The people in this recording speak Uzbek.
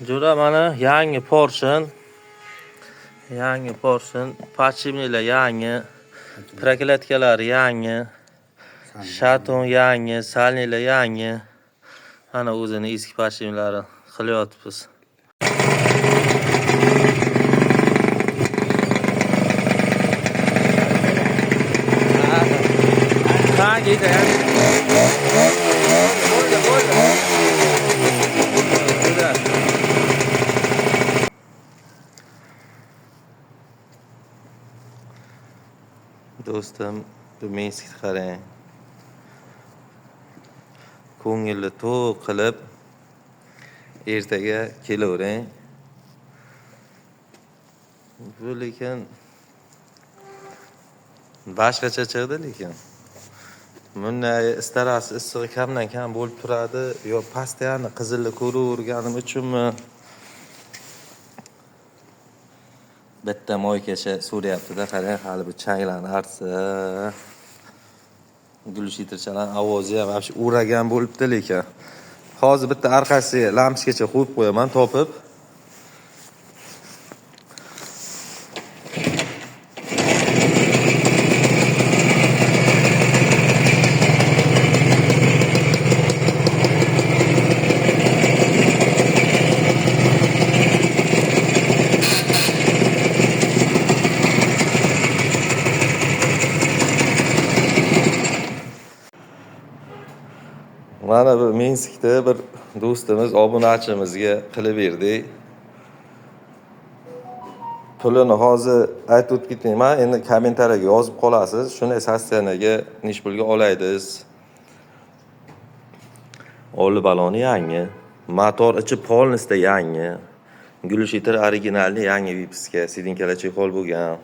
Jo'ra mana yangi Porsche. Yangi Porsche. Podshipniklar yangi. Proklatkalari yangi. Shaton yangi, salnilar yangi. Ana o'zini eski podshipniklari qilyapmiz. Git ya. Do'stim, bu Minskni qarang. Ko'ngilni to'q qilib ertaga kelavering. Bu lekin boshqacha chiqdi lekin. Bunday istarasi issig'i kamdan kam bo'lib turadi, yo postoyanno qizilni ko'raverganim uchunmi? Bitta moykacha so'rayapti-da, qarang, hali bu changlarni artsa. Gulshitirchalar ovozi ham shu uragan bo'libdi lekin. Hozir bitta orqasiga lampochkacha qo'yib qo'yaman, topib. Mana bu Minskda bir do'stimiz obunachimizga qilib berdik. Pulini hozir aytib o'tib ketmayman, endi kommentariyaga yozib qolasiz. Shuni sotsianaga necha pulga olaysiz? Oldi baloni yangi, motor ichi polnisda yangi, gulshitir originalni yangi vipiska, sidinkalar chexol bo'lgan.